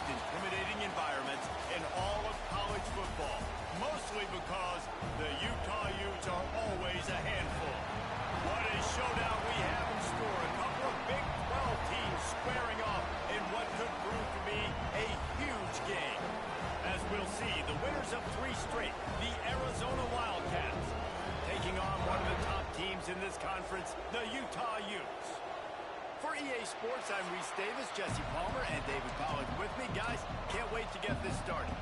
intimidating environments in all of college football, mostly because the Utah Utes are always a handful. What a showdown we have in store. A couple of Big 12 teams squaring off in what could prove to be a huge game. As we'll see, the winners of 3 straight, the Arizona Wildcats, taking on one of the top teams in this conference, the Utah Utes. For EA Sports, I'm Reese Davis, Jesse Palmer, and David Pollack with me. Guys, can't wait to get this started.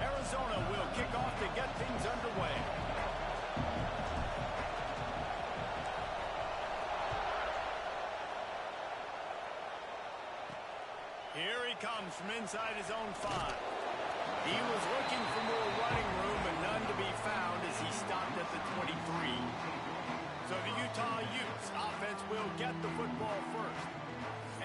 Arizona will kick off to get things underway. Here he comes from inside his own 5. He was looking for more running room and none to be found as he stopped at the 23. So the Utah Utes offense will get the football first.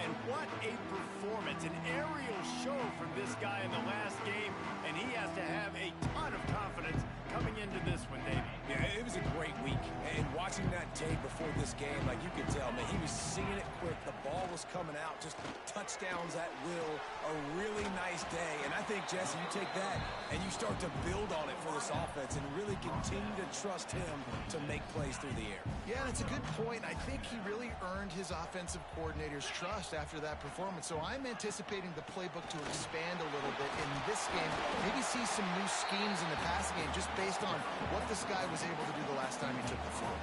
And what a performance, an aerial show from this guy in the last game, and he has to have a ton of confidence coming into this one, Davey. Yeah, it was a great week, and watching that tape before this game, like you could tell, man, he was seeing it quick. The ball was coming out, just touchdowns at will, a really nice day. And I think, Jesse, you take that and you start to build on it for this offense and really continue to trust him to make plays through the air. Yeah, and it's a good point. I think he really earned his offensive coordinator's trust after that performance. So I'm anticipating the playbook to expand a little bit in this game. Maybe see some new schemes in the passing game just based on what this guy was able to do the last time he took the field.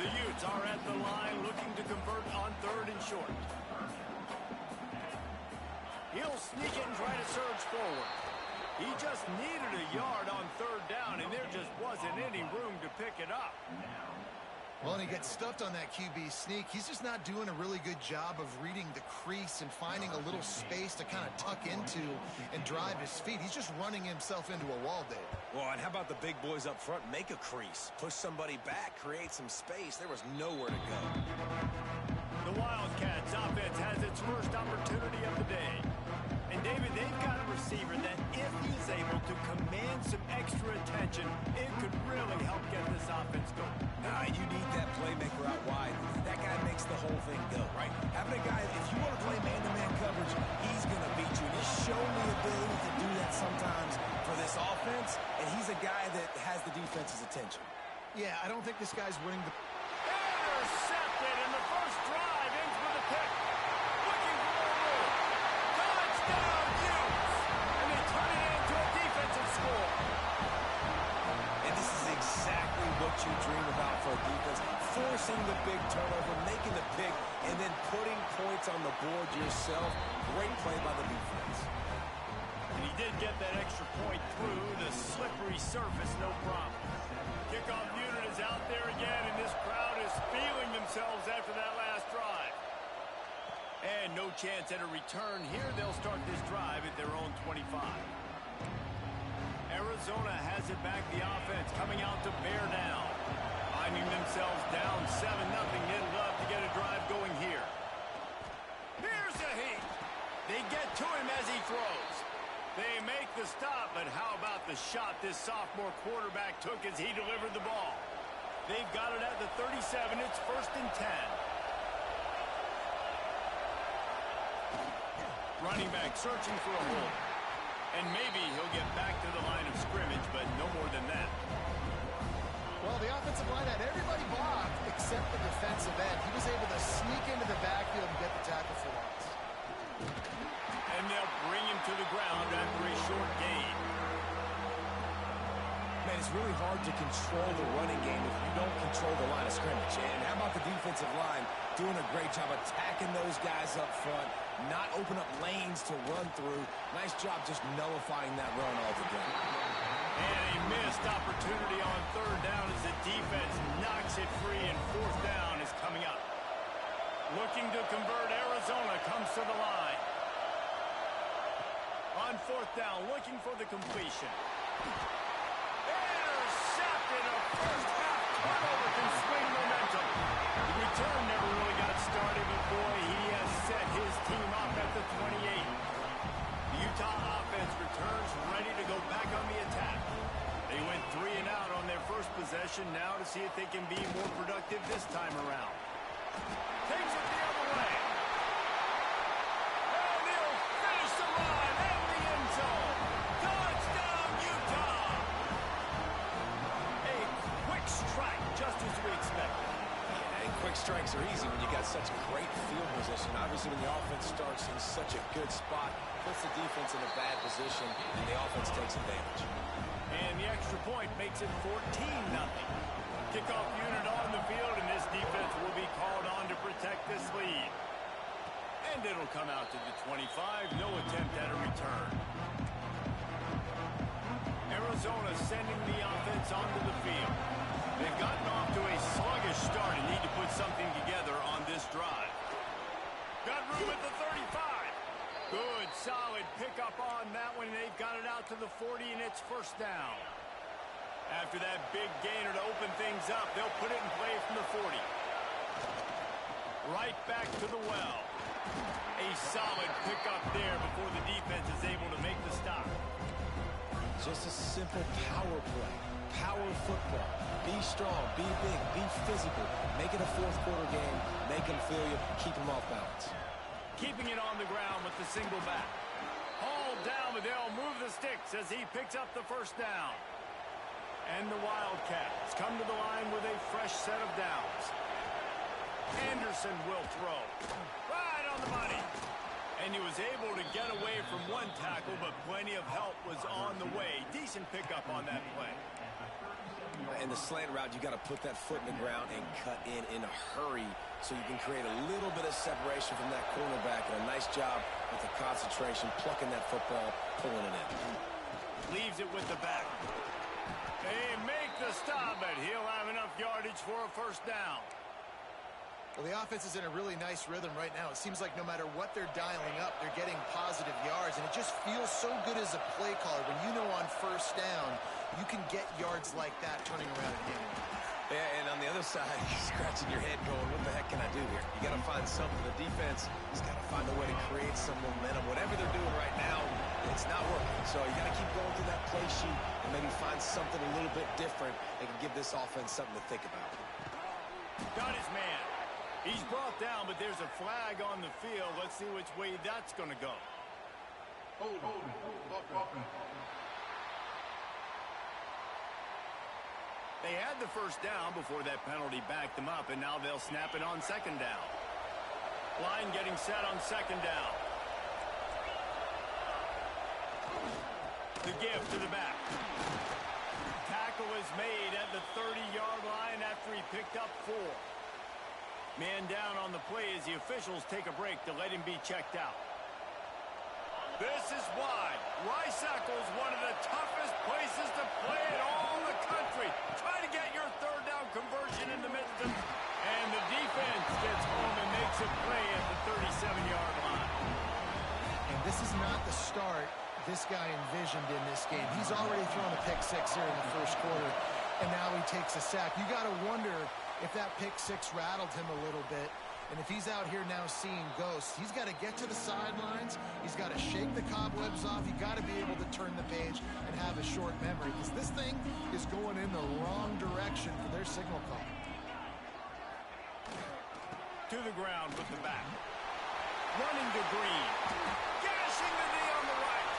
The Utes are at the line looking to convert on 3rd and short. He'll sneak it and try to surge forward. He just needed a yard on 3rd down, and there just wasn't any room to pick it up. Well, and he gets stuffed on that QB sneak. He's just not doing a really good job of reading the crease and finding a little space to kind of tuck into and drive his feet. He's just running himself into a wall, Dave. Well, and how about the big boys up front? Make a crease. Push somebody back. Create some space. There was nowhere to go. The Wildcats offense has its first opportunity of the day. And, David, they've got a receiver that if he's able to command some extra attention, it could really help get this offense going. Nah, you need that playmaker out wide. That guy makes the whole thing go, right? Having a guy, if you want to play man-to-man coverage, he's going to beat you. And he's shown the ability to do that sometimes for this offense, and he's a guy that has the defense's attention. Yeah, I don't think this guy's winning the... Intercepted, and the first drive ends with a pick. Looking for more room. Touchdown, Utes! And they turn it into a defensive score. And this is exactly what you dream about for a defense. Forcing the big turnover, making the pick, and then putting points on the board yourself. Great play by the defense. And he did get that extra point through the slippery surface, no problem. Kickoff unit is out there again, and this crowd is feeling themselves after that last drive. And no chance at a return here. They'll start this drive at their own 25. Arizona has it back, the offense coming out to bear down. Finding themselves down 7-0. They'd love to get a drive going here. Here's a heat. They get to him as he throws. They make the stop, but how about the shot this sophomore quarterback took as he delivered the ball? They've got it at the 37. It's 1st and 10. Running back searching for a hole. And maybe he'll get back to the line of scrimmage, but no more than that. Well, the offensive line had everybody blocked except the defensive end. He was able to sneak into the backfield and get the tackle for loss. And they'll bring him to the ground after a short gain. Man, it's really hard to control the running game if you don't control the line of scrimmage. And how about the defensive line doing a great job attacking those guys up front, not open up lanes to run through. Nice job just nullifying that run altogether. And a missed opportunity on 3rd down as the defense knocks it free, and 4th down is coming up. Looking to convert, Arizona comes to the line. On 4th down, looking for the completion. Intercepted, a first-half turnover can swing momentum. The return never really got started, but boy, he has set his team up at the 28. The Utah offense returns ready to go back on the attack. They went 3 and out on their first possession, now to see if they can be more productive this time around. Takes it the other way. And he'll strikes are easy when you got such great field position. Obviously, when the offense starts in such a good spot, puts the defense in a bad position, and the offense takes advantage. And the extra point makes it 14-0. Kickoff unit on the field, and this defense will be called on to protect this lead. And it'll come out to the 25. No attempt at a return. Arizona sending the offense onto the field. They've gotten off to a sluggish start and need to put something together on this drive. Got room at the 35. Good, solid pickup on that one. They've got it out to the 40, and it's first down. After that big gainer to open things up, they'll put it in play from the 40. Right back to the well. A solid pickup there before the defense is able to make the stop. Just a simple power play. Power football. Be strong, be big, be physical. Make it a fourth quarter game. Make them feel you. Keep them off balance. Keeping it on the ground with the single back. Hauled down, but they'll move the sticks as he picks up the first down. And the Wildcats come to the line with a fresh set of downs. Anderson will throw. Right on the money. And he was able to get away from one tackle, but plenty of help was on the way. Decent pickup on that play. In the slant route, you got to put that foot in the ground and cut in a hurry so you can create a little bit of separation from that cornerback. And a nice job with the concentration, plucking that football, pulling it in. Leaves it with the back. They make the stop, but he'll have enough yardage for a first down. Well, the offense is in a really nice rhythm right now. It seems like no matter what they're dialing up, they're getting positive yards, and it just feels so good as a play caller when you know on first down you can get yards like that turning around and hitting. Yeah, and on the other side, you're scratching your head going, what the heck can I do here? You got to find something. The defense has got to find a way to create some momentum. Whatever they're doing right now, it's not working. So you got to keep going through that play sheet and maybe find something a little bit different that can give this offense something to think about. Got his man. He's brought down, but there's a flag on the field. Let's see which way that's going to go. They had the first down before that penalty backed them up, and now they'll snap it on second down. Line getting set on second down. The give to the back. Tackle is made at the 30-yard line after he picked up 4. Man down on the play as the officials take a break to let him be checked out. This is why Rice-Eccles, one of the toughest places to play in all the country. Try to get your third down conversion in the midst of, and the defense gets home and makes a play at the 37-yard line. And this is not the start this guy envisioned in this game. He's already thrown a pick six here in the first quarter, and now he takes a sack. You got to wonder if that pick six rattled him a little bit. And if he's out here now seeing ghosts, he's got to get to the sidelines. He's got to shake the cobwebs off. He's got to be able to turn the page and have a short memory, because this thing is going in the wrong direction for their signal call. To the ground with the back. Running to Green. Gashing the knee on the right.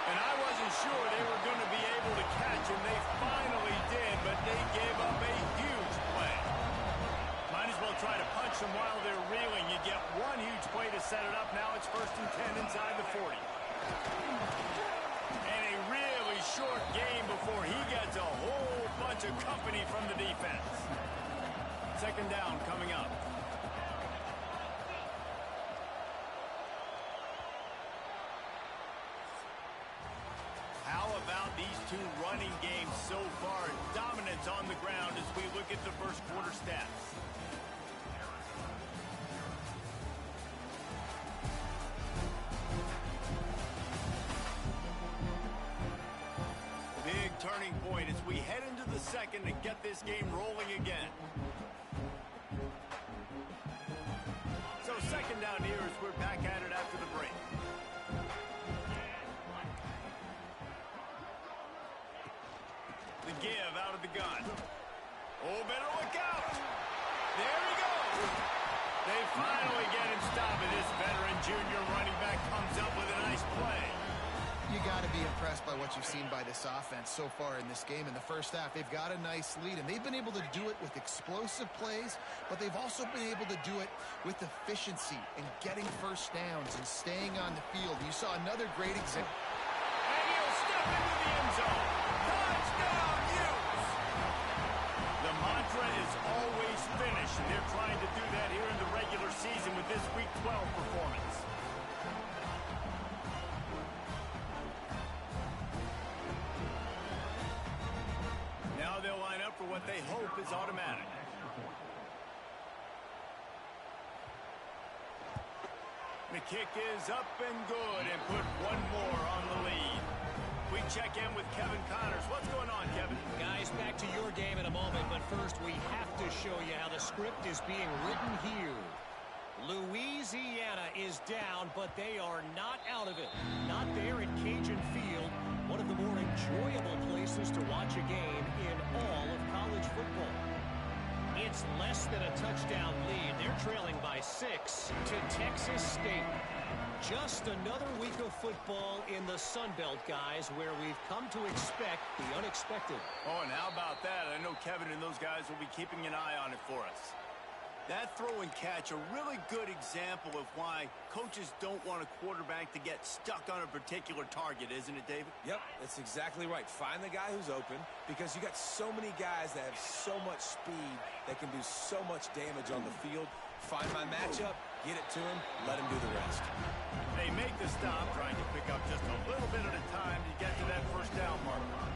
And I wasn't sure they were going to be able to catch him. They finally did, but they gave up a huge play. Might as well try to punch them while they're reeling. You get one huge play to set it up. Now it's 1st and 10 inside the 40. And a really short game before he gets a whole bunch of company from the defense. Second down coming up. How about these two running games so far? Dominance on the ground as we look at the first quarter stats. Big turning point as we head into the second and get this game rolling again. So second down here as we're back at it after the break. The give out of the gun. Oh, better look out. There he goes. They finally get him stopped, and this veteran junior running back comes up with a nice play. You got to be impressed by what what you've seen by this offense so far in this game. In the first half, they've got a nice lead, and they've been able to do it with explosive plays, but they've also been able to do it with efficiency and getting first downs and staying on the field. You saw another great example. And he'll step into the end zone. Touchdown, Utes! The mantra is always finish, and they're trying to do that here in the regular season with this Week 12 performance. Now they'll line up for what they hope is automatic. The kick is up and good and put one more on the lead. We check in with Kevin Connors. What's going on, Kevin? Guys, back to your game in a moment, but first we have to show you how the script is being written here. Louisiana is down, but they are not out of it. Not there in Cajun Field, one of the more enjoyable places to watch a game in all of college football. It's less than a touchdown lead. They're trailing by 6 to Texas State. Just another week of football in the Sun Belt, guys, where we've come to expect the unexpected. Oh, and how about that? I know Kevin and those guys will be keeping an eye on it for us. That throw and catch, a really good example of why coaches don't want a quarterback to get stuck on a particular target, isn't it, David? Yep, that's exactly right. Find the guy who's open, because you got so many guys that have so much speed that can do so much damage on the field. Find my matchup, get it to him, let him do the rest. They make the stop, trying to pick up just a little bit at a time to get to that first down marker.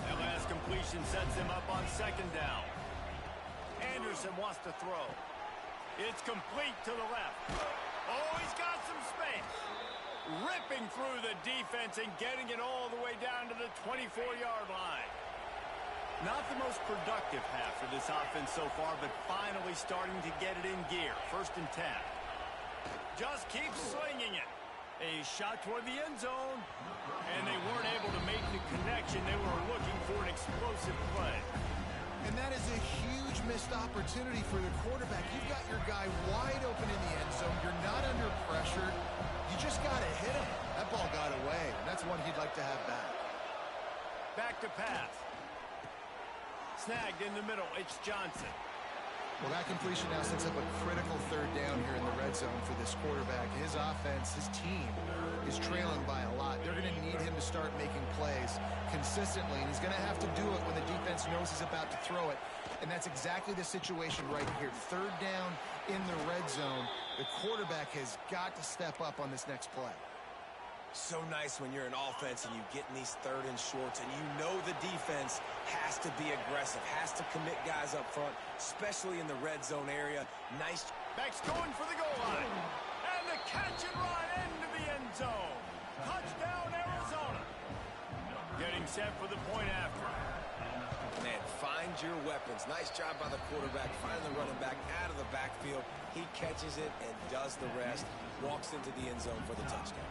That last completion sets him up on second down. Anderson wants to throw. It's complete to the left. Oh, he's got some space. Ripping through the defense and getting it all the way down to the 24-yard line. Not the most productive half for this offense so far, but finally starting to get it in gear. First and 10. Just keep slinging it. A shot toward the end zone. And they weren't able to make the connection. They were looking for an explosive play. And that is a huge missed opportunity for the quarterback. You've got your guy wide open in the end zone. You're not under pressure. You just got to hit him. That ball got away, and that's one he'd like to have back. Back to pass. Snagged in the middle. It's Johnson. Well, that completion now sets up a critical third down here in the red zone for this quarterback. His offense, his team, is trailing by a lot. They're going to need him to start making plays consistently, and he's going to have to do it when the defense knows he's about to throw it. And that's exactly the situation right here. Third down in the red zone. The quarterback has got to step up on this next play. So nice when you're an offense and you get in these third and shorts and you know the defense has to be aggressive, has to commit guys up front, especially in the red zone area. Nice. Back's going for the goal line. And the catch and run into the end zone. Touchdown, Arizona. Getting set for the point after. Man, find your weapons. Nice job by the quarterback. Find the running back out of the backfield. He catches it and does the rest. Walks into the end zone for the touchdown.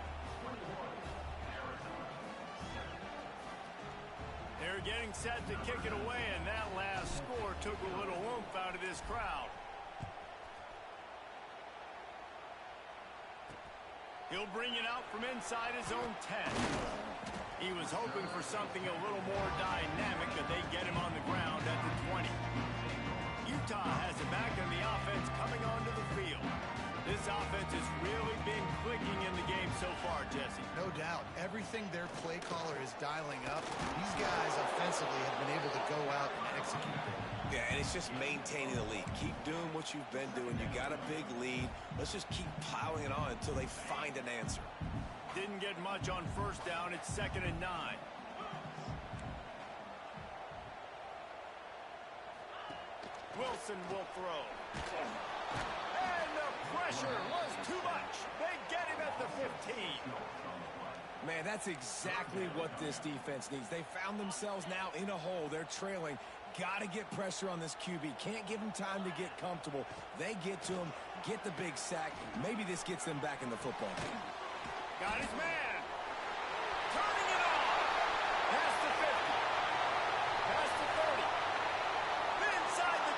They're getting set to kick it away, and that last score took a little oomph out of this crowd. He'll bring it out from inside his own 10. He was hoping for something a little more dynamic, but they get him on the ground at the 20. Utah has it back, and the offense coming onto the field. This offense has really been clicking in the game so far, Jesse. No doubt. Everything their play caller is dialing up, these guys offensively have been able to go out and execute. Yeah, and it's just maintaining the lead. Keep doing what you've been doing. You got a big lead. Let's just keep plowing it on until they find an answer. Didn't get much on first down. It's 2nd and 9. Wilson will throw. And the pressure was too much. They get him at the 15. Man, that's exactly what this defense needs. They found themselves now in a hole. They're trailing. Got to get pressure on this QB. Can't give him time to get comfortable. They get to him, get the big sack. Maybe this gets them back in the football game. Got his man. Turning it on. Past the 50. Past the 30. Inside the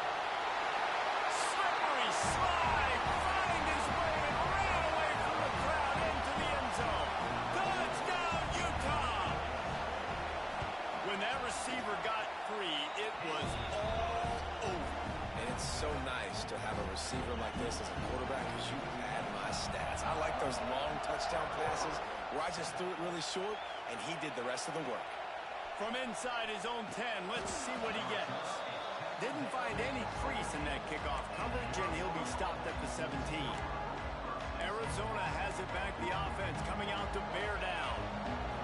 slippery slide. Find his way and ran away from the crowd into the end zone. Touchdown, Utah. those long touchdown passes where I just threw it really short, and he did the rest of the work. From inside his own 10, let's see what he gets. Didn't find any crease in that kickoff coverage, and he'll be stopped at the 17. Arizona has it back, the offense coming out to bear down.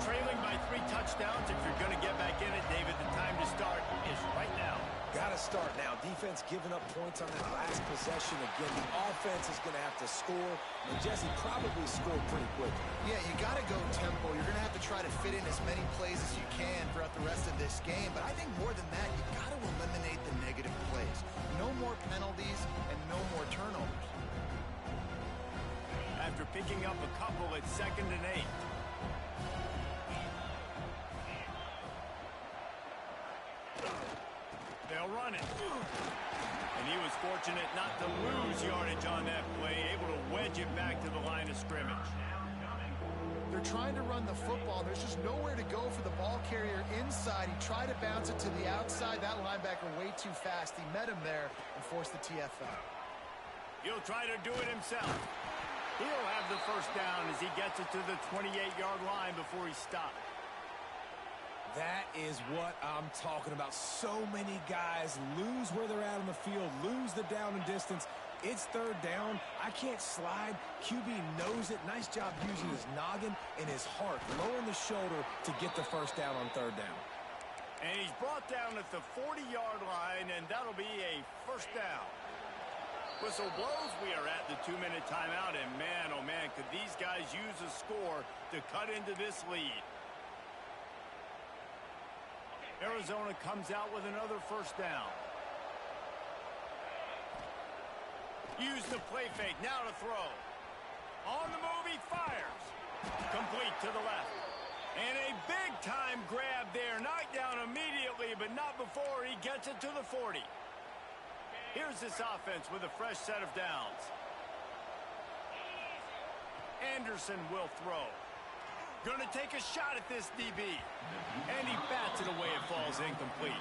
Trailing by 3 touchdowns. If you're going to get back in it, David, the time to start is right now. Got to start now. Defense giving up points on that last possession. Again, the offense is going to have to score. And Jesse probably scored pretty quickly. Yeah, you got to go tempo. You're going to have to try to fit in as many plays as you can throughout the rest of this game. But I think more than that, you got to eliminate the negative plays. No more penalties and no more turnovers. After picking up a couple, it's 2nd and 8. They'll run it. And he was fortunate not to lose yardage on that play, able to wedge it back to the line of scrimmage. They're trying to run the football. There's just nowhere to go for the ball carrier inside. He tried to bounce it to the outside. That linebacker way too fast. He met him there and forced the TFL. He'll try to do it himself. He'll have the first down as he gets it to the 28-yard line before he's stopped. That is what I'm talking about. So many guys lose where they're at on the field, lose the down and distance. It's 3rd down. I can't slide. QB knows it. Nice job using his noggin and his heart, lowering the shoulder to get the first down on 3rd down. And he's brought down at the 40-yard line, and that'll be a first down. Whistle blows. We are at the 2-minute timeout, and man, oh man, could these guys use a score to cut into this lead. Arizona comes out with another first down. Use the play fake, now to throw. On the move, he fires. Complete to the left. And a big-time grab there. Knocked down immediately, but not before he gets it to the 40. Here's this offense with a fresh set of downs. Anderson will throw. Going to take a shot at this DB. And he bats it away. It falls incomplete.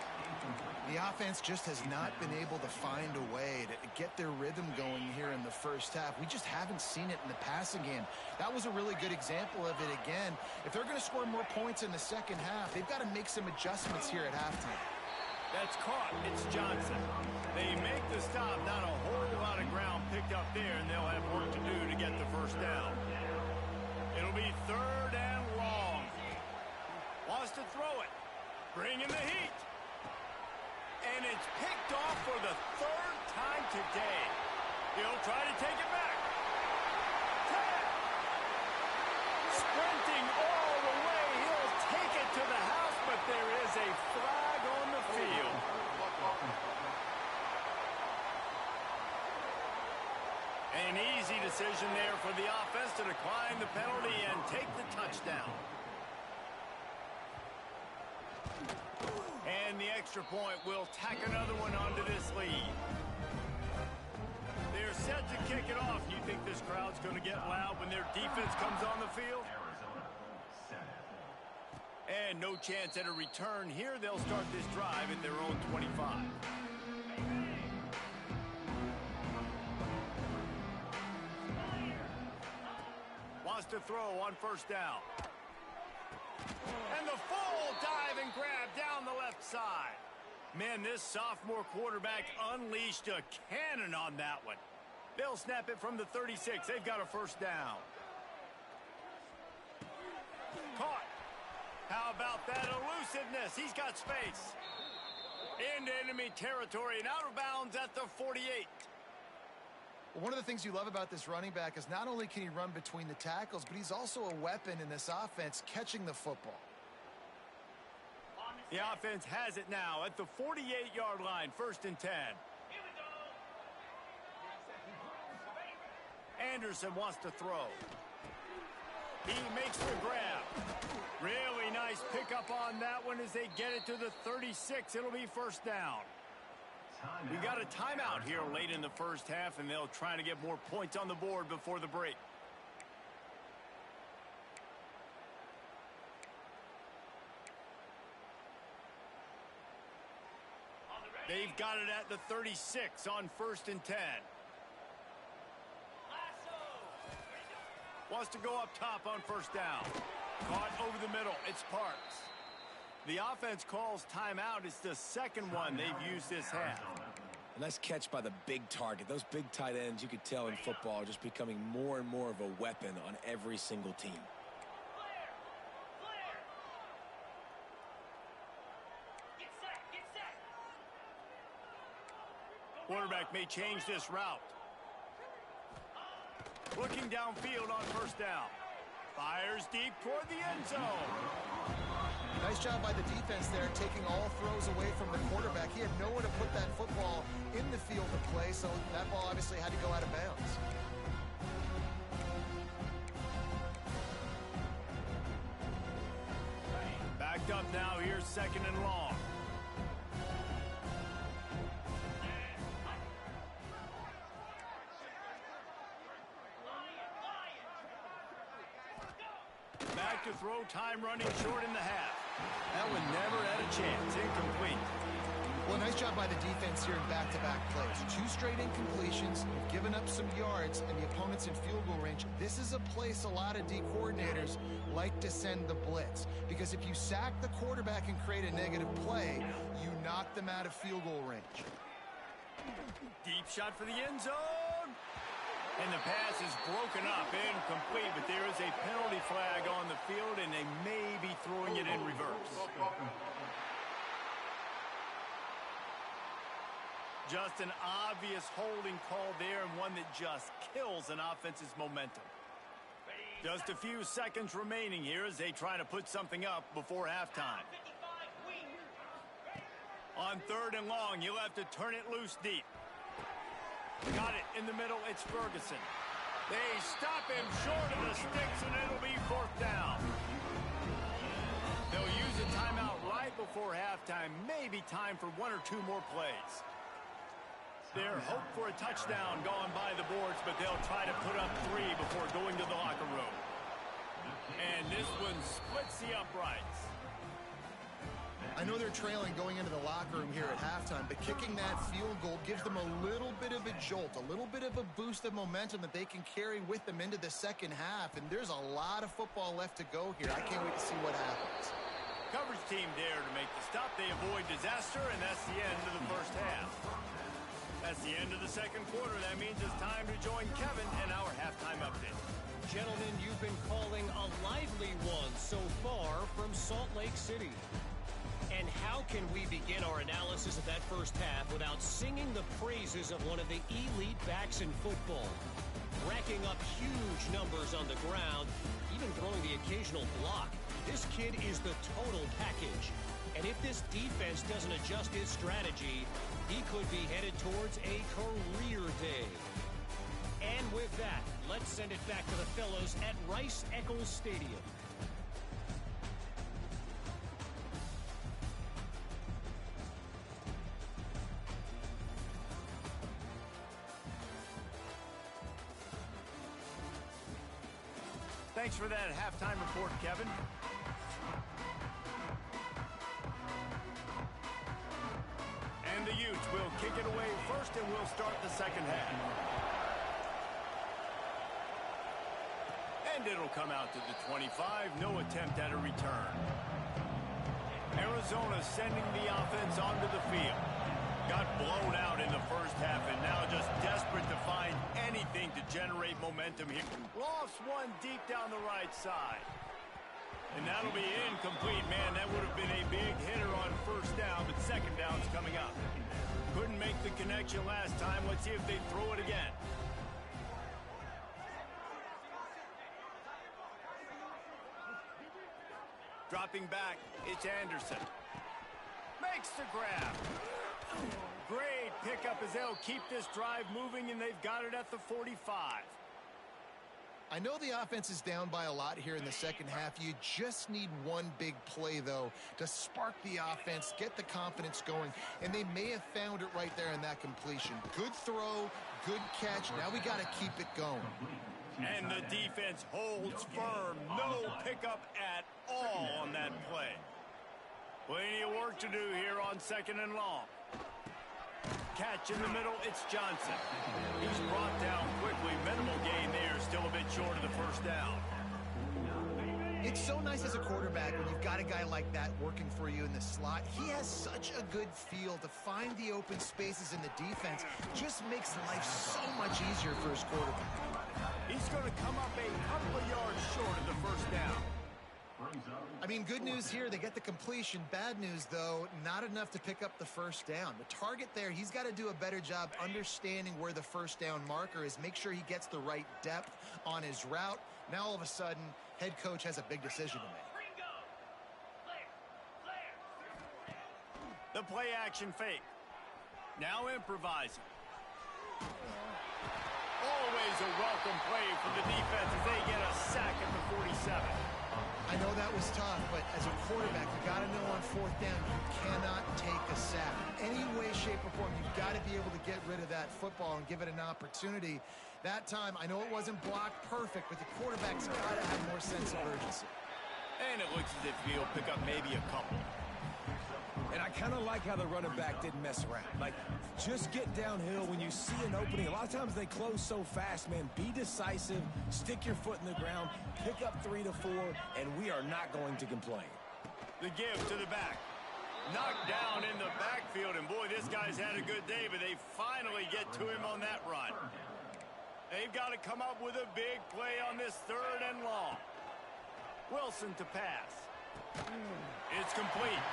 The offense just has not been able to find a way to get their rhythm going here in the first half. We just haven't seen it in the passing game. That was a really good example of it again. If they're going to score more points in the second half, they've got to make some adjustments here at halftime. That's caught. It's Johnson. They make the stop. Not a whole lot of ground picked up there, and they'll have work to do to get the first down. It'll be 3rd and long. Wants to throw it. Bringing the heat. And it's picked off for the 3rd time today. He'll try to take it back. 10. Sprinting all the way. He'll take it to the house, but there is a flag on the field. An easy decision there for the offense to decline the penalty and take the touchdown. And the extra point will tack another one onto this lead. They're set to kick it off. You think this crowd's going to get loud when their defense comes on the field? And no chance at a return here. They'll start this drive at their own 25. Wants to throw on first down. And the full dive and grab down the left side. Man, this sophomore quarterback unleashed a cannon on that one. They'll snap it from the 36. They've got a first down. Caught. How about that elusiveness? He's got space. Into enemy territory and out of bounds at the 48. One of the things you love about this running back is not only can he run between the tackles, but he's also a weapon in this offense catching the football. The offense has it now at the 48-yard line, 1st and 10. Anderson wants to throw. He makes the grab. Really nice pickup on that one as they get it to the 36. It'll be first down. We got a timeout here late in the first half, and they'll try to get more points on the board before the break. They've got it at the 36 on 1st and 10. Wants to go up top on first down. Caught over the middle. It's Parks. The offense calls timeout. It's the second one they've used this half. A nice catch by the big target. Those big tight ends, you could tell in football, are just becoming more and more of a weapon on every single team. Quarterback may change this route. Looking downfield on first down. Fires deep toward the end zone. Nice job by the defense there, taking all throws away from the quarterback. He had nowhere to put that football in the field to play, so that ball obviously had to go out of bounds. Backed up now. Here's second and long. Back to throw, time running short in the half. That one never had a chance. Incomplete. Well, nice job by the defense here in back-to-back plays. 2 straight incompletions, given up some yards, and the opponent's in field goal range. This is a place a lot of D coordinators like to send the blitz, because if you sack the quarterback and create a negative play, you knock them out of field goal range. Deep shot for the end zone. And the pass is broken up, incomplete, but there is a penalty flag on the field, and they may be throwing it in reverse. Just an obvious holding call there, and one that just kills an offense's momentum. Just a few seconds remaining here as they try to put something up before halftime. On third and long, you'll have to turn it loose deep. Got it in the middle. It's Ferguson. They stop him short of the sticks, and it'll be fourth down. They'll use a timeout right before halftime. Maybe time for 1 or 2 more plays. Their hope for a touchdown gone by the boards, but they'll try to put up 3 before going to the locker room. And this one splits the uprights. I know they're trailing going into the locker room here at halftime, but kicking that field goal gives them a little bit of a jolt, a little bit of a boost of momentum that they can carry with them into the second half, and there's a lot of football left to go here. I can't wait to see what happens. Coverage team there to make the stop. They avoid disaster, and that's the end of the first half. That's the end of the second quarter. That means it's time to join Kevin in our halftime update. Gentlemen, you've been calling a lively one so far from Salt Lake City. And how can we begin our analysis of that first half without singing the praises of one of the elite backs in football? Racking up huge numbers on the ground, even throwing the occasional block. This kid is the total package. And if this defense doesn't adjust his strategy, he could be headed towards a career day. And with that, let's send it back to the fellows at Rice-Eccles Stadium. Thanks for that halftime report, Kevin. And the Utes will kick it away first, and we'll start the second half. And it'll come out to the 25. No attempt at a return. Arizona sending the offense onto the field. Got blown out in the first half, and now just desperate to find anything to generate momentum here. Lost one deep down the right side. And that'll be incomplete. Man, that would have been a big hitter on first down, but second down's coming up. Couldn't make the connection last time. Let's see if they throw it again. Dropping back, it's Anderson. Makes the grab. Great pickup as they'll keep this drive moving, and they've got it at the 45. I know the offense is down by a lot here in the second half. You just need one big play, though, to spark the offense, get the confidence going, and they may have found it right there in that completion. Good throw, good catch. Now we got to keep it going. And the defense holds firm. No pickup at all on that play. Plenty of work to do here on second and long. Catch in the middle, it's Johnson. He's brought down quickly. Minimal gain there, still a bit it short of the first down. It's so nice as a quarterback when you've got a guy like that working for you in the slot. He has such a good feel to find the open spaces in the defense. Just makes life so much easier for his quarterback. He's going to come up a couple of yards short of the first down. I mean, good news here, they get the completion. Bad news, though, not enough to pick up the first down. The target there, he's got to do a better job understanding where the first down marker is, make sure he gets the right depth on his route. Now, all of a sudden, head coach has a big decision to make. The play action fake. Now improvising. Always a welcome play for the defense as they get a sack at the 47. I know that was tough, but as a quarterback, you got to know on fourth down, you cannot take a sack. Any way, shape, or form, you've got to be able to get rid of that football and give it an opportunity. That time, I know it wasn't blocked perfect, but the quarterback's got to have more sense of urgency. And it looks as if he'll pick up maybe a couple. And I kind of like how the running back didn't mess around. Like, just get downhill when you see an opening. A lot of times they close so fast, man. Be decisive, stick your foot in the ground, pick up 3 to 4, and we are not going to complain. The give to the back. Knocked down in the backfield, and boy, this guy's had a good day, but they finally get to him on that run. They've got to come up with a big play on this 3rd and long. Wilson to pass. It's complete.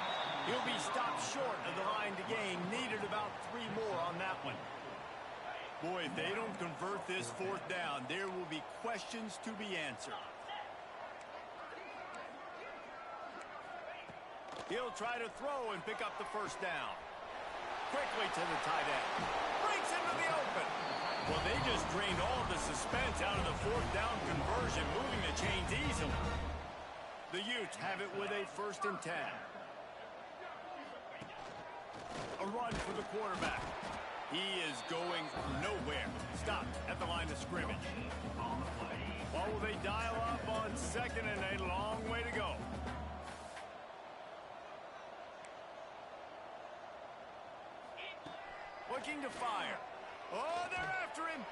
He'll be stopped short of the line to gain. Needed about 3 more on that one. Boy, if they don't convert this 4th down, there will be questions to be answered. He'll try to throw and pick up the first down. Quickly to the tight end. Breaks into the open. Well, they just drained all the suspense out of the 4th down conversion, moving the chains easily. The Utes have it with a 1st and 10. A run for the quarterback. He is going nowhere. Stopped at the line of scrimmage. Well, will they dial up on 2nd and a long way to go? Looking to fire. Oh, they're after him.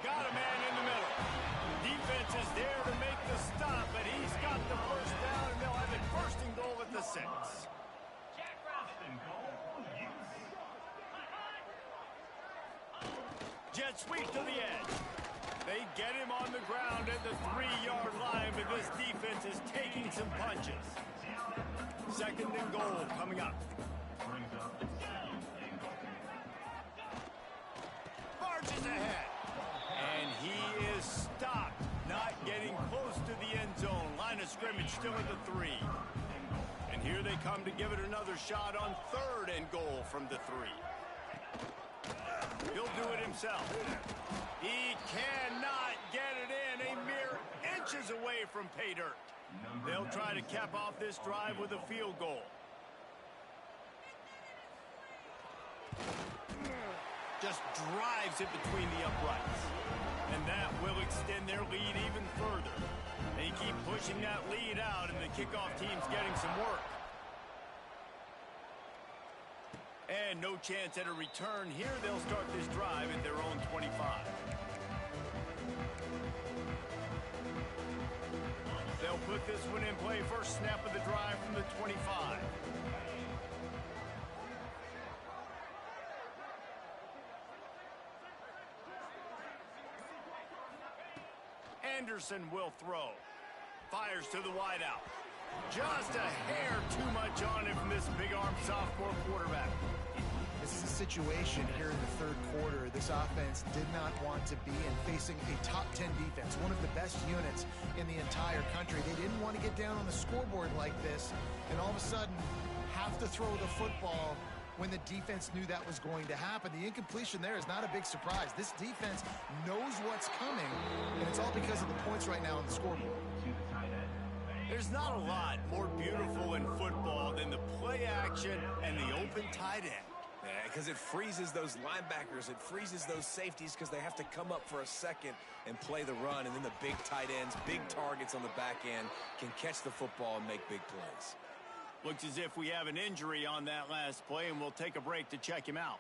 Got a man in the middle. Defense is there to make the stop, but he's got the first down, and they'll have it 1st and goal at the 6. Jet sweep to the edge. They get him on the ground at the 3-yard line, but this defense is taking some punches. 2nd and goal coming up. Marches ahead. And he is stopped, not getting close to the end zone. Line of scrimmage still at the 3. And here they come to give it another shot on 3rd and goal from the 3. He'll do it himself. He cannot get it in. A mere inches away from pay dirt. They'll try to cap off this drive with a field goal. Just drives it between the uprights. And that will extend their lead even further. They keep pushing that lead out, and the kickoff team's getting some work. And no chance at a return here. They'll start this drive at their own 25. They'll put this one in play. First snap of the drive from the 25. Anderson will throw. Fires to the wideout. Just a hair too much on him from this big-arm sophomore quarterback. This is a situation here in the 3rd quarter this offense did not want to be in, facing a top 10 defense, one of the best units in the entire country. They didn't want to get down on the scoreboard like this, and all of a sudden have to throw the football when the defense knew that was going to happen. The incompletion there is not a big surprise. This defense knows what's coming, and it's all because of the points right now on the scoreboard. There's not a lot more beautiful in football than the play action and the open tight end. Yeah, because it freezes those linebackers. It freezes those safeties because they have to come up for a second and play the run. And then the big tight ends, big targets on the back end can catch the football and make big plays. Looks as if we have an injury on that last play, and we'll take a break to check him out.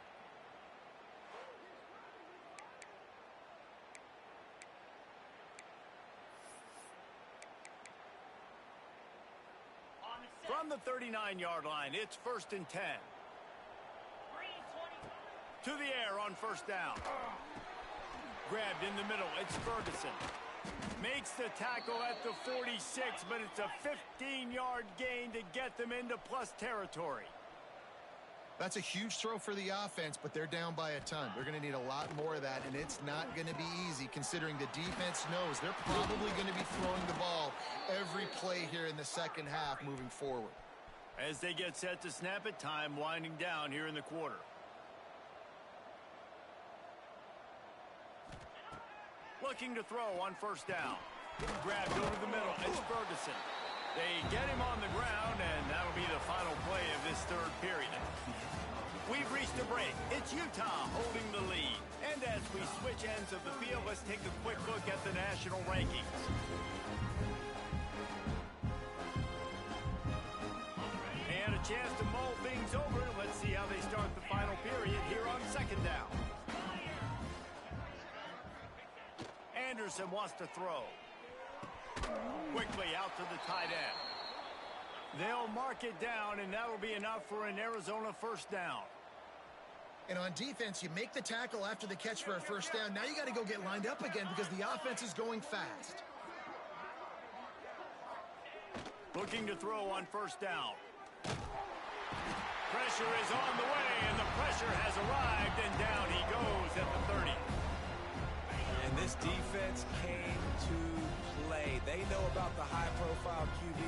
From the 39-yard line, it's 1st and 10. To the air on 1st down. Grabbed in the middle, it's Ferguson. Makes the tackle at the 46, but it's a 15-yard gain to get them into plus territory. That's a huge throw for the offense, but they're down by a ton. They're going to need a lot more of that, and it's not going to be easy considering the defense knows they're probably going to be throwing the ball every play here in the second half moving forward. As they get set to snap it, time winding down here in the quarter. Looking to throw on 1st down. Grabbed over the middle. It's Ferguson. They get him on the ground, and that'll be the final play of this 3rd period. We've reached a break. It's Utah holding the lead. And as we switch ends of the field, let's take a quick look at the national rankings. And a chance to mull things over. Let's see how they start the final period here on 2nd down. Anderson wants to throw. Quickly out to the tight end. They'll mark it down, and that'll be enough for an Arizona 1st down. And on defense, you make the tackle after the catch for a 1st down. Now you got to go get lined up again because the offense is going fast. Looking to throw on 1st down. Pressure is on the way, and the pressure has arrived, and down he goes at the 30. And this defense came to play. They know about the high-profile QB.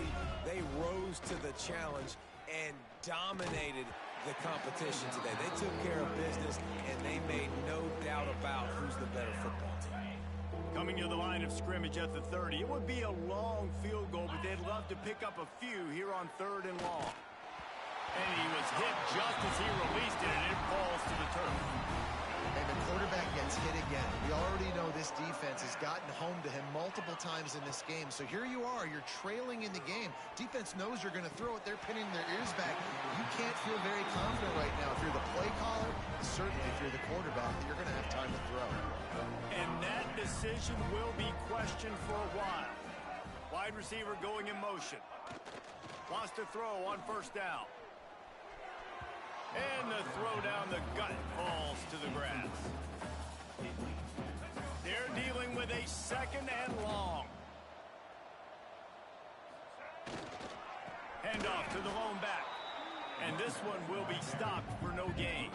They rose to the challenge and dominated the competition today. They took care of business, and they made no doubt about who's the better football team. Coming to the line of scrimmage at the 30. It would be a long field goal, but they'd love to pick up a few here on 3rd and long. And he was hit just as he released it, and it falls to the turf. And the quarterback gets hit again. We already know this defense has gotten home to him multiple times in this game. So here you are, you're trailing in the game. Defense knows you're going to throw it. They're pinning their ears back. You can't feel very confident right now. If you're the play caller, certainly if you're the quarterback, that you're going to have time to throw. And that decision will be questioned for a while. Wide receiver going in motion. Wants to throw on 1st down. And the throw down the gut falls to the grass. They're dealing with a 2nd and long. Handoff to the lone back. And this one will be stopped for no gain.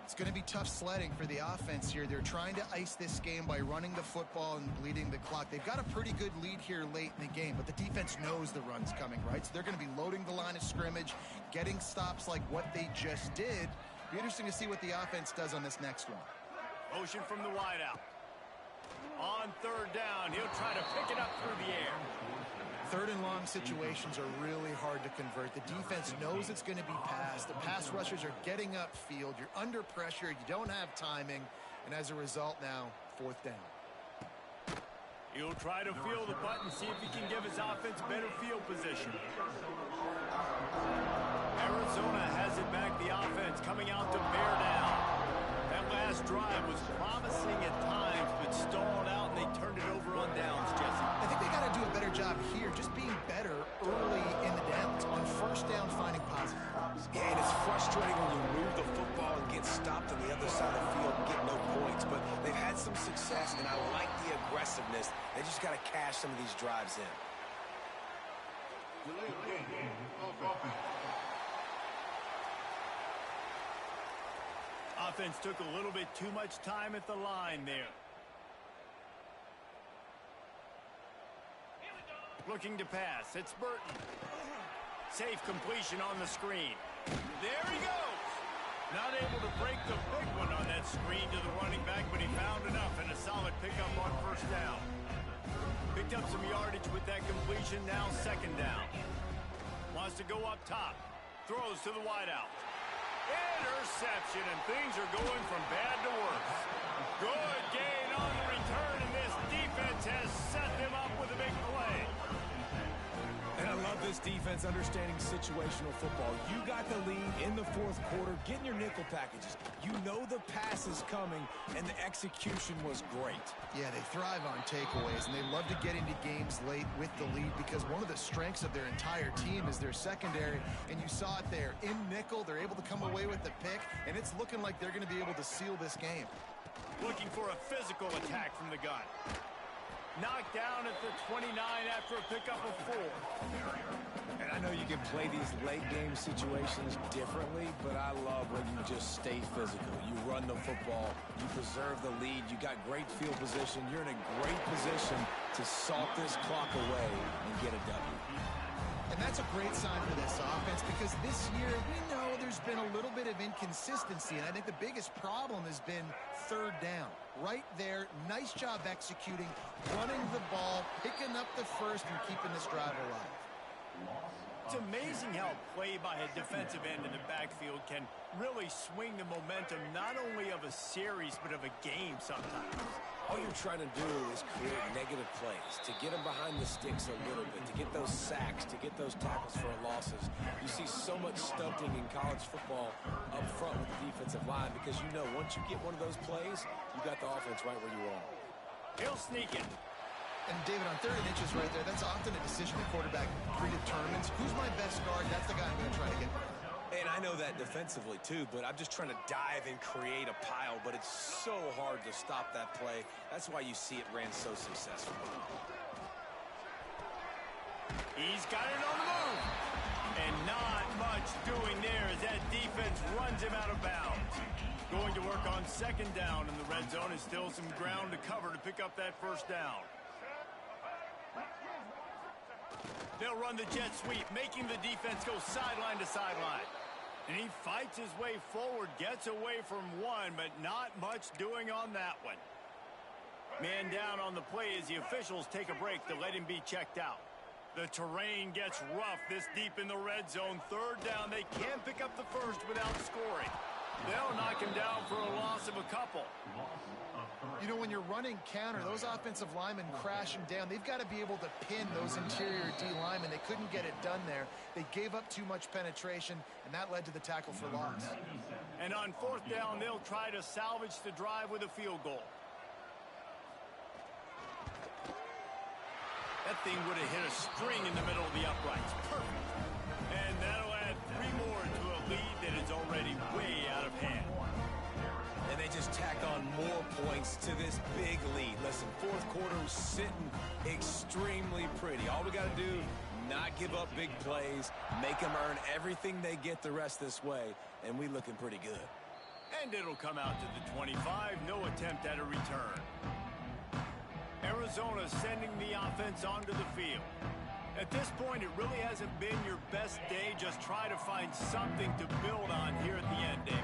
It's going to be tough sledding for the offense here. They're trying to ice this game by running the football and bleeding the clock. They've got a pretty good lead here late in the game, but the defense knows the run's coming, right? So they're going to be loading the line of scrimmage, getting stops like what they just did. Be interesting to see what the offense does on this next one. Motion from the wideout. On 3rd down, he'll try to pick it up through the air. 3rd and long situations are really hard to convert. The defense knows it's going to be passed. The pass rushers are getting upfield. You're under pressure. You don't have timing. And as a result now, 4th down. He'll try to feel the button, see if he can give his offense better field position. Arizona has it back. The offense coming out to bear down. That last drive was promising at times, but stalled out, and they turned it over on downs, Jesse. I think they got to do a better job here, just being better early in the downs. On 1st down, finding positive. Yeah, and it's frustrating when you move the football and get stopped on the other side of the field and get no points. But they've had some success, and I like the aggressiveness. They just got to cash some of these drives in. Offense took a little bit too much time at the line there. Looking to pass. It's Burton. Safe completion on the screen. There he goes. Not able to break the big one on that screen to the running back, but he found enough and a solid pickup on 1st down. Picked up some yardage with that completion. Now 2nd down. Wants to go up top. Throws to the wideout. Interception, and things are going from bad to worse. Good gain on the return, and this defense has set them up with a big play. And I love this defense understanding situational football. You got the lead in the fourth quarter, getting your nickel packages. You know the pass is coming, and the execution was great. Yeah, they thrive on takeaways, and they love to get into games late with the lead because one of the strengths of their entire team is their secondary, and you saw it there. In nickel, they're able to come away with the pick, and it's looking like they're going to be able to seal this game. Looking for a physical attack from the gun. Knocked down at the 29 after a pickup of 4. And I know you can play these late game situations differently, but I love when you just stay physical. You run the football, you preserve the lead, you got great field position, you're in a great position to salt this clock away and get a W. And that's a great sign for this offense because this year we know there's been a little bit of inconsistency, and I think the biggest problem has been third down. Right there, nice job executing, running the ball, picking up the first, and keeping this drive alive. It's amazing how play by a defensive end in the backfield can really swing the momentum not only of a series but of a game sometimes. All you're trying to do is create negative plays, to get them behind the sticks a little bit, to get those sacks, to get those tackles for losses. You see so much stunting in college football up front with the defensive line because you know once you get one of those plays, you got the offense right where you are. He'll sneak it. And David, on 3rd and inches right there, that's often a decision the quarterback predetermines. Who's my best guard? That's the guy I'm going to try to get. And I know that defensively, too, but I'm just trying to dive and create a pile, but it's so hard to stop that play. That's why you see it ran so successfully. He's got it on the move. And not much doing there as that defense runs him out of bounds. Going to work on 2nd down in the red zone is still some ground to cover to pick up that 1st down. They'll run the jet sweep, making the defense go sideline to sideline. And he fights his way forward, gets away from one, but not much doing on that one. Man down on the play as the officials take a break to let him be checked out. The terrain gets rough this deep in the red zone. 3rd down, they can't pick up the first without scoring. They'll knock him down for a loss of a couple. You know, when you're running counter, those offensive linemen crashing down, they've got to be able to pin those interior D linemen. They couldn't get it done there. They gave up too much penetration, and that led to the tackle for loss. And on 4th down, they'll try to salvage the drive with a field goal. That thing would have hit a string in the middle of the uprights. Perfect. And that'll add 3 more to a lead that is already way out of hand. And they just tack on more points to this big lead. Listen, 4th quarter was sitting extremely pretty. All we got to do, not give up big plays, make them earn everything they get the rest this way, and we looking pretty good. And it'll come out to the 25. No attempt at a return. Arizona sending the offense onto the field. At this point, it really hasn't been your best day. Just try to find something to build on here at the end, David.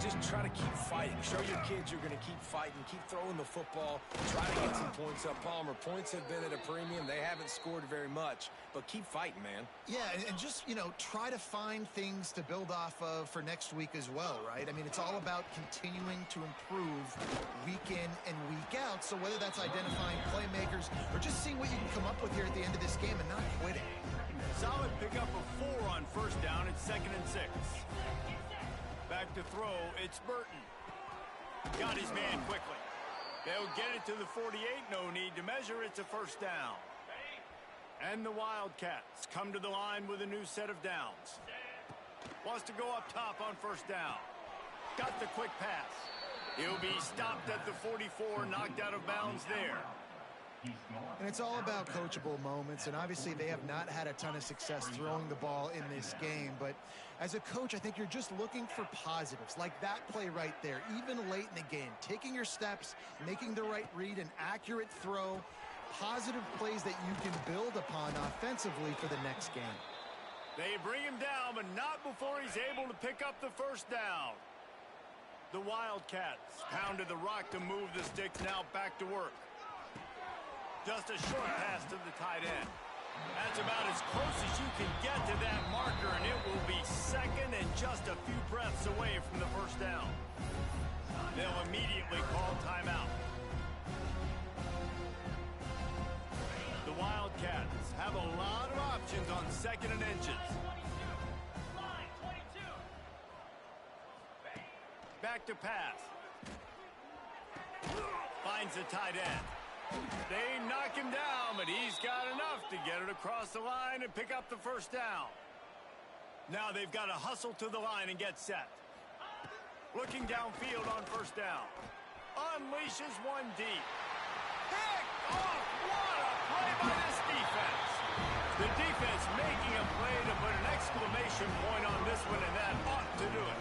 Just try to keep fighting. Show your kids you're going to keep fighting. Keep throwing the football. Try to get some points up. Palmer, points have been at a premium. They haven't scored very much, but keep fighting, man. Yeah, and just, you know, try to find things to build off of for next week as well, right? I mean, it's all about continuing to improve week in and week out. So whether that's identifying playmakers or just seeing what you can come up with here at the end of this game and not quitting. Solid pickup of 4 on 1st down. It's 2nd and 6. Back to throw, it's Burton. Got his man quickly. They'll get it to the 48, no need to measure, it's a 1st down. And the Wildcats come to the line with a new set of downs. Wants to go up top on 1st down. Got the quick pass. He'll be stopped at the 44, knocked out of bounds there. And it's all about coachable moments, and obviously they have not had a ton of success throwing the ball in this game, but as a coach, I think you're just looking for positives, like that play right there, even late in the game, taking your steps, making the right read, an accurate throw, positive plays that you can build upon offensively for the next game. They bring him down, but not before he's able to pick up the 1st down. The Wildcats pounded the rock to move the sticks, now back to work. Just a short pass to the tight end. That's about as close as you can get to that marker, and it will be 2nd and just a few breaths away from the 1st down. They'll immediately call timeout. The Wildcats have a lot of options on 2nd and inches. Back to pass. Finds the tight end. They knock him down, but he's got enough to get it across the line and pick up the first down. Now they've got to hustle to the line and get set. Looking downfield on first down. Unleashes one deep. Picked off! What a play by this defense! The defense making a play to put an exclamation point on this one, and that ought to do it.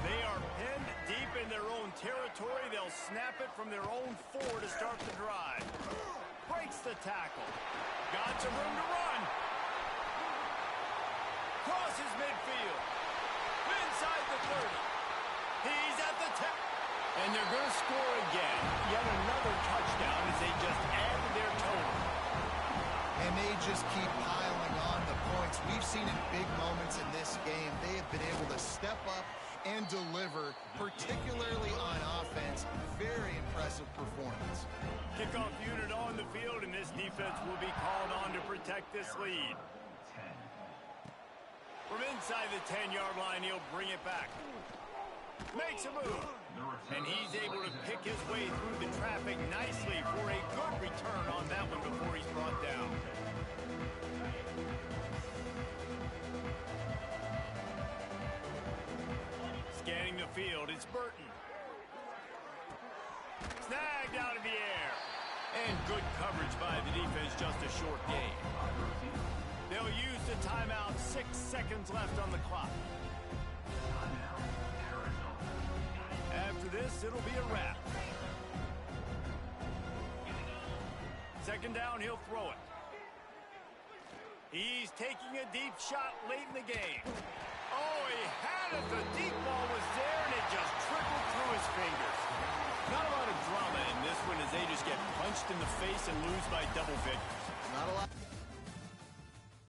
They are pinned deep in their own territory. They'll snap it from their own 4 to start the drive. Breaks the tackle. Got some room to run. Crosses midfield. Inside the 30. He's at the 10. And they're going to score again. Yet another touchdown as they just add to their total. And they just keep piling on the points. We've seen in big moments in this game, they have been able to step up and deliver, particularly on offense. Very impressive performance. Kickoff unit on the field, and this defense will be called on to protect this lead. From inside the 10-yard line, he'll bring it back. Makes a move. And he's able to pick his way through the traffic nicely for a good return on that one before he's brought down. Scanning the field, it's Burton. Snagged out of the air. And good coverage by the defense, just a short gain. They'll use the timeout, 6 seconds left on the clock. After this, it'll be a wrap. 2nd down, he'll throw it. He's taking a deep shot late in the game. Oh, he had it. The deep ball was there, and it just trickled through his fingers. Not a lot of drama in this one as they just get punched in the face and lose by double figures. Not a lot.